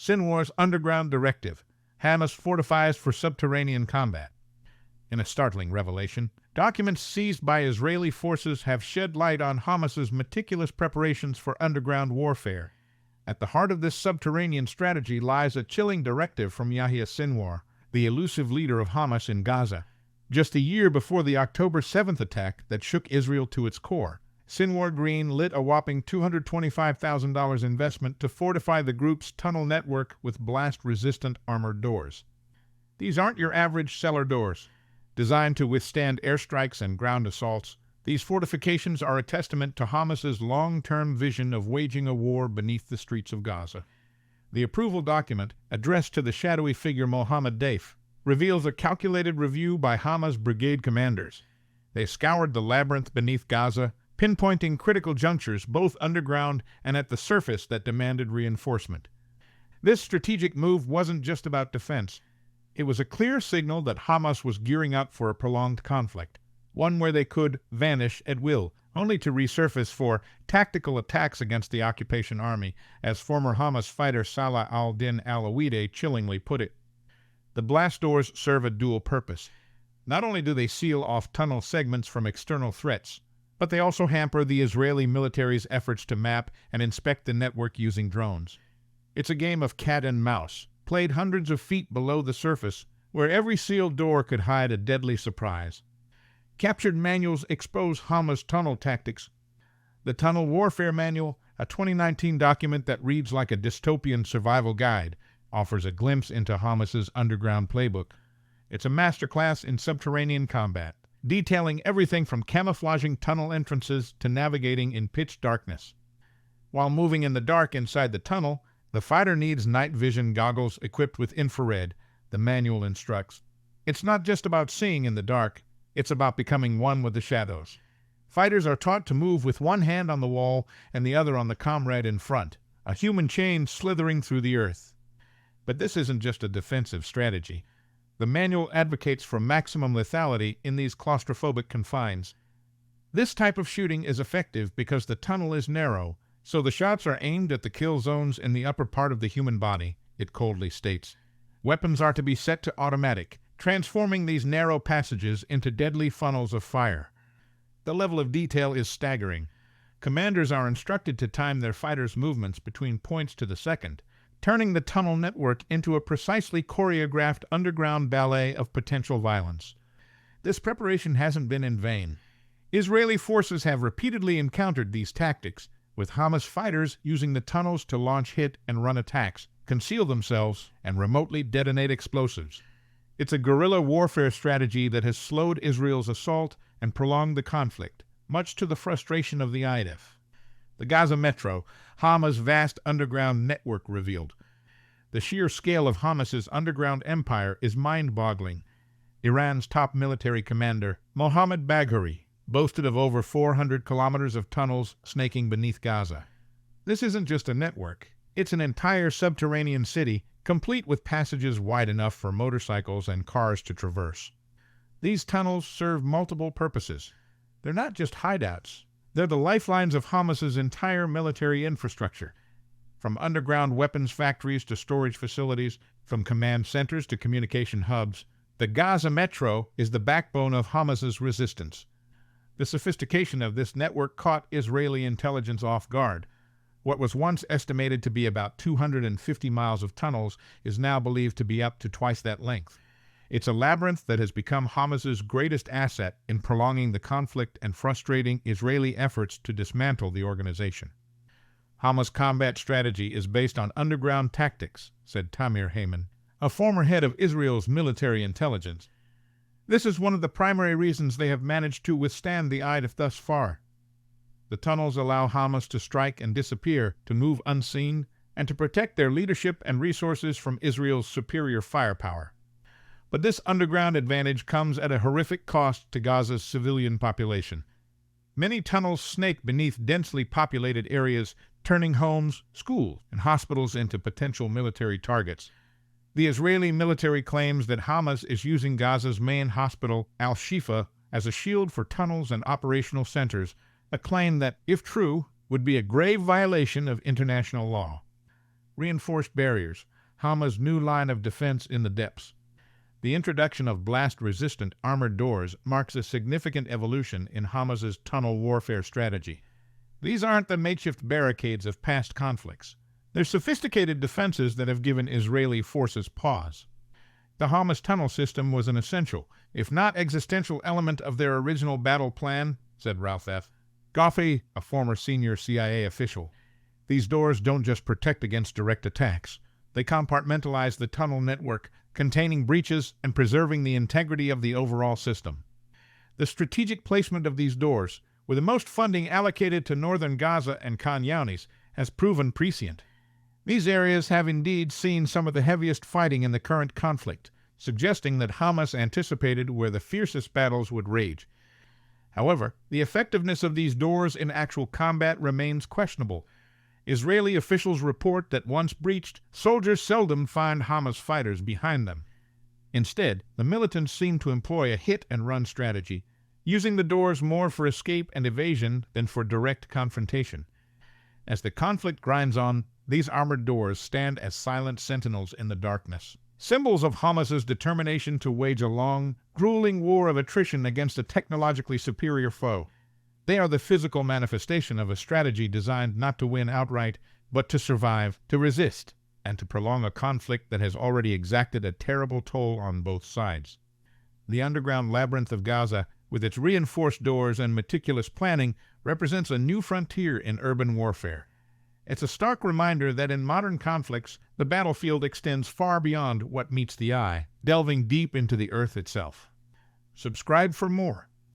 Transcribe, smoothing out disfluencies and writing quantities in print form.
Sinwar's underground directive. Hamas fortifies for subterranean combat. In a startling revelation, documents seized by Israeli forces have shed light on Hamas's meticulous preparations for underground warfare. At the heart of this subterranean strategy lies a chilling directive from Yahya Sinwar, the elusive leader of Hamas in Gaza. Just a year before the October 7th attack that shook Israel to its core, Sinwar Green lit a whopping $225,000 investment to fortify the group's tunnel network with blast-resistant armored doors. These aren't your average cellar doors. Designed to withstand airstrikes and ground assaults, these fortifications are a testament to Hamas's long-term vision of waging a war beneath the streets of Gaza. The approval document, addressed to the shadowy figure Mohammed Daif, reveals a calculated review by Hamas brigade commanders. They scoured the labyrinth beneath Gaza, pinpointing critical junctures both underground and at the surface that demanded reinforcement. This strategic move wasn't just about defense. It was a clear signal that Hamas was gearing up for a prolonged conflict, one where they could vanish at will, only to resurface for tactical attacks against the occupation army, as former Hamas fighter Salah al-Din al-Awide chillingly put it. The blast doors serve a dual purpose. Not only do they seal off tunnel segments from external threats, but they also hamper the Israeli military's efforts to map and inspect the network using drones. It's a game of cat and mouse, played hundreds of feet below the surface, where every sealed door could hide a deadly surprise. Captured manuals expose Hamas tunnel tactics. The Tunnel Warfare Manual, a 2019 document that reads like a dystopian survival guide, offers a glimpse into Hamas's underground playbook. It's a masterclass in subterranean combat, detailing everything from camouflaging tunnel entrances to navigating in pitch darkness. While moving in the dark inside the tunnel, the fighter needs night vision goggles equipped with infrared, the manual instructs. It's not just about seeing in the dark, it's about becoming one with the shadows. Fighters are taught to move with one hand on the wall and the other on the comrade in front, a human chain slithering through the earth. But this isn't just a defensive strategy. The manual advocates for maximum lethality in these claustrophobic confines. This type of shooting is effective because the tunnel is narrow, so the shots are aimed at the kill zones in the upper part of the human body, it coldly states. Weapons are to be set to automatic, transforming these narrow passages into deadly funnels of fire. The level of detail is staggering. Commanders are instructed to time their fighters' movements between points to the second, turning the tunnel network into a precisely choreographed underground ballet of potential violence. This preparation hasn't been in vain. Israeli forces have repeatedly encountered these tactics, with Hamas fighters using the tunnels to launch hit and run attacks, conceal themselves, and remotely detonate explosives. It's a guerrilla warfare strategy that has slowed Israel's assault and prolonged the conflict, much to the frustration of the IDF. The Gaza Metro, Hamas' vast underground network revealed. The sheer scale of Hamas's underground empire is mind-boggling. Iran's top military commander, Mohammad Bagheri, boasted of over 400 kilometers of tunnels snaking beneath Gaza. This isn't just a network. It's an entire subterranean city, complete with passages wide enough for motorcycles and cars to traverse. These tunnels serve multiple purposes. They're not just hideouts. They're the lifelines of Hamas's entire military infrastructure. From underground weapons factories to storage facilities, from command centers to communication hubs, the Gaza Metro is the backbone of Hamas's resistance. The sophistication of this network caught Israeli intelligence off guard. What was once estimated to be about 250 miles of tunnels is now believed to be up to twice that length. It's a labyrinth that has become Hamas's greatest asset in prolonging the conflict and frustrating Israeli efforts to dismantle the organization. Hamas' combat strategy is based on underground tactics, said Tamir Heyman, a former head of Israel's military intelligence. This is one of the primary reasons they have managed to withstand the IDF thus far. The tunnels allow Hamas to strike and disappear, to move unseen, and to protect their leadership and resources from Israel's superior firepower. But this underground advantage comes at a horrific cost to Gaza's civilian population. Many tunnels snake beneath densely populated areas, turning homes, schools, and hospitals into potential military targets. The Israeli military claims that Hamas is using Gaza's main hospital, Al-Shifa, as a shield for tunnels and operational centers, a claim that, if true, would be a grave violation of international law. Reinforced barriers. Hamas' new line of defense in the depths. The introduction of blast-resistant armored doors marks a significant evolution in Hamas's tunnel warfare strategy. These aren't the makeshift barricades of past conflicts. They're sophisticated defenses that have given Israeli forces pause. The Hamas tunnel system was an essential, if not existential, element of their original battle plan, said Ralph F. Goffey, a former senior CIA official. These doors don't just protect against direct attacks. They compartmentalize the tunnel network, containing breaches and preserving the integrity of the overall system. The strategic placement of these doors, with the most funding allocated to northern Gaza and Khan Younis, has proven prescient. These areas have indeed seen some of the heaviest fighting in the current conflict, suggesting that Hamas anticipated where the fiercest battles would rage. However, the effectiveness of these doors in actual combat remains questionable. Israeli officials report that once breached, soldiers seldom find Hamas fighters behind them. Instead, the militants seem to employ a hit-and-run strategy, using the doors more for escape and evasion than for direct confrontation. As the conflict grinds on, these armored doors stand as silent sentinels in the darkness, symbols of Hamas's determination to wage a long, grueling war of attrition against a technologically superior foe. They are the physical manifestation of a strategy designed not to win outright, but to survive, to resist, and to prolong a conflict that has already exacted a terrible toll on both sides. The underground labyrinth of Gaza, with its reinforced doors and meticulous planning, represents a new frontier in urban warfare. It's a stark reminder that in modern conflicts, the battlefield extends far beyond what meets the eye, delving deep into the earth itself. Subscribe for more.